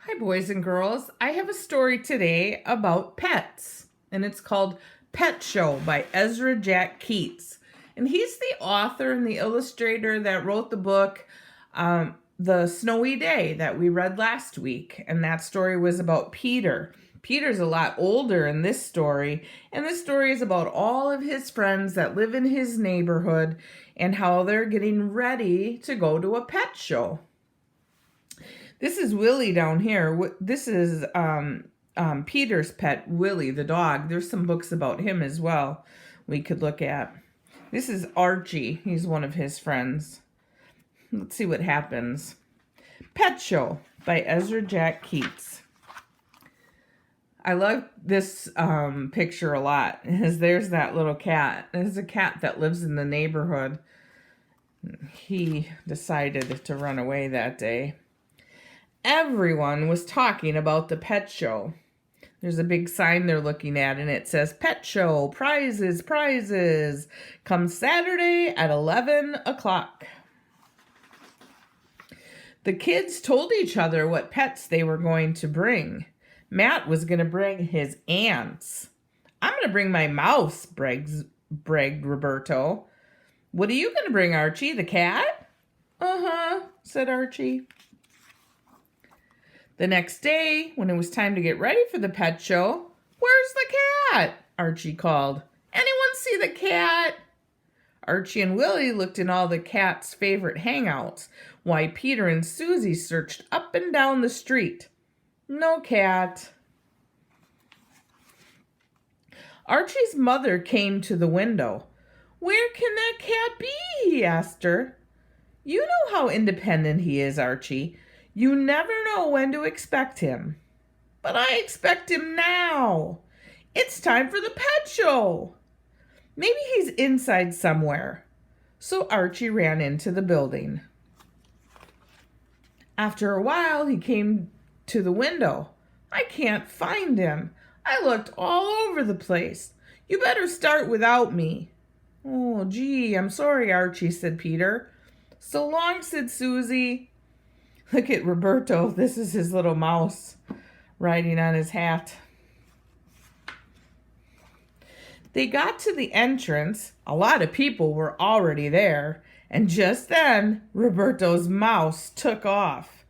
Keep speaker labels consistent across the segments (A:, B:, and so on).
A: Hi, boys and girls. I have a story today about pets, and it's called Pet Show by Ezra Jack Keats. And he's the author and the illustrator that wrote the book, The Snowy Day, that we read last week. And that story was about Peter. Peter's a lot older in this story, and this story is about all of his friends that live in his neighborhood and how they're getting ready to go to a pet show. This is Willie down here. This is Peter's pet, Willie the dog. There's some books about him as well we could look at. This is Archie. He's one of his friends. Let's see what happens. Pet Show by Ezra Jack Keats. I love this picture a lot, because there's that little cat. There's a cat that lives in the neighborhood. He decided to run away that day. Everyone was talking about the pet show. There's a big sign they're looking at, and it says, Pet Show, prizes, prizes. Come Saturday at 11 o'clock. The kids told each other what pets they were going to bring. Matt was going to bring his ants. I'm going to bring my mouse, bragged Roberto. What are you going to bring, Archie, the cat? Uh-huh, said Archie. The next day, when it was time to get ready for the pet show, "Where's the cat?" Archie called. "Anyone see the cat?" Archie and Willie looked in all the cat's favorite hangouts, while Peter and Susie searched up and down the street. No cat. Archie's mother came to the window. "Where can that cat be?" he asked her. "You know how independent he is, Archie. You never know when to expect him." "But I expect him now. It's time for the pet show." "Maybe he's inside somewhere." So Archie ran into the building. After a while, he came to the window. "I can't find him. I looked all over the place. You better start without me." "Oh, gee, I'm sorry, Archie," said Peter. "So long," said Susie. Look at Roberto. This is his little mouse riding on his hat. They got to the entrance. A lot of people were already there. And just then, Roberto's mouse took off.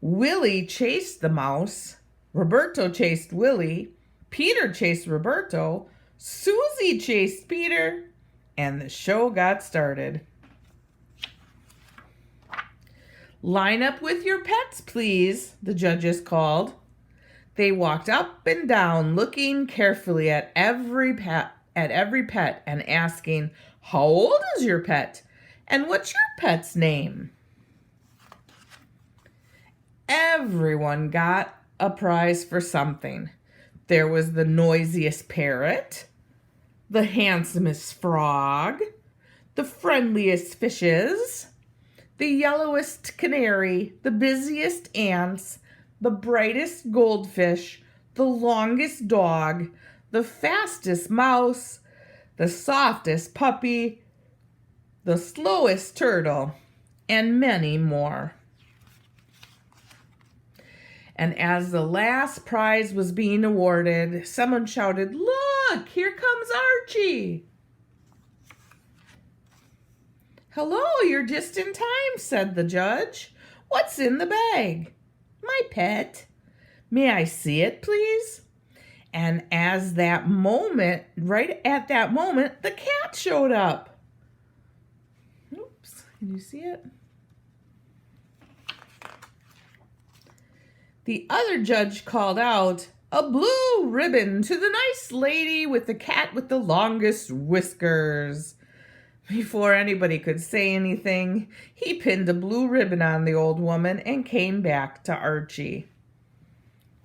A: Willie chased the mouse. Roberto chased Willie. Peter chased Roberto. Susie chased Peter. And the show got started. "Line up with your pets, please," the judges called. They walked up and down, looking carefully at every pet and asking, "How old is your pet? And what's your pet's name?" Everyone got a prize for something. There was the noisiest parrot, the handsomest frog, the friendliest fishes, the yellowest canary, the busiest ants, the brightest goldfish, the longest dog, the fastest mouse, the softest puppy, the slowest turtle, and many more. And as the last prize was being awarded, someone shouted, "Look, here comes Archie." "Hello, you're just in time," said the judge. "What's in the bag?" "My pet." "May I see it, please?" And right at that moment, the cat showed up. Oops, can you see it? The other judge called out, "A blue ribbon to the nice lady with the cat with the longest whiskers." Before anybody could say anything, he pinned a blue ribbon on the old woman and came back to Archie.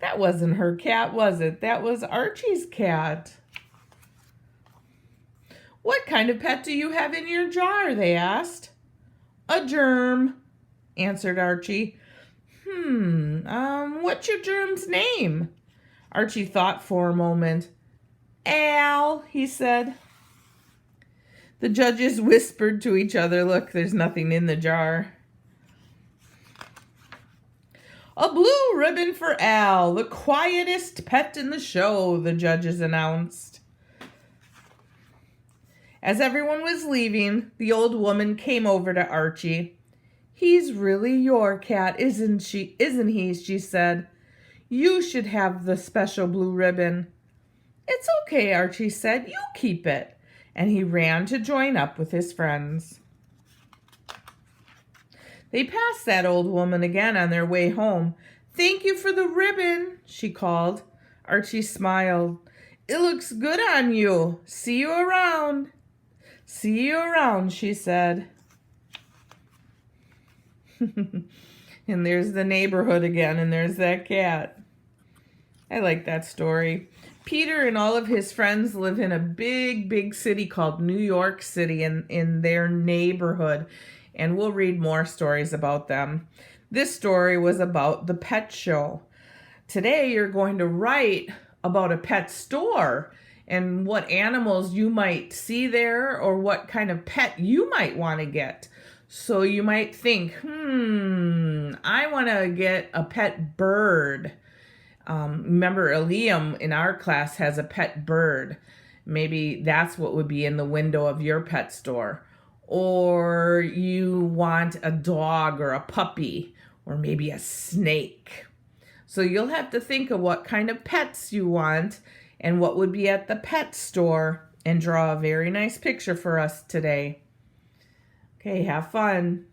A: That wasn't her cat, was it? That was Archie's cat. "What kind of pet do you have in your jar?" they asked. "A germ," answered Archie. What's your germ's name?" Archie thought for a moment. "Al," he said. The judges whispered to each other, "Look, there's nothing in the jar." A blue ribbon for Al, the quietest pet in the show, the judges announced. As everyone was leaving, the old woman came over to Archie. "He's really your cat, isn't he?" she said. "You should have the special blue ribbon." "It's okay," Archie said. "You keep it." And he ran to join up with his friends. They passed that old woman again on their way home. "Thank you for the ribbon," she called. Archie smiled. "It looks good on you. See you around." "See you around," she said. And there's the neighborhood again, and there's that cat. I like that story. Peter and all of his friends live in a big city called New York City in their neighborhood. And we'll read more stories about them. This story was about the pet show. Today you're going to write about a pet store and what animals you might see there or what kind of pet you might want to get. So you might think, I want to get a pet bird. Remember, Liam in our class has a pet bird. Maybe that's what would be in the window of your pet store. Or you want a dog or a puppy or maybe a snake. So you'll have to think of what kind of pets you want and what would be at the pet store and draw a very nice picture for us today. Okay, have fun.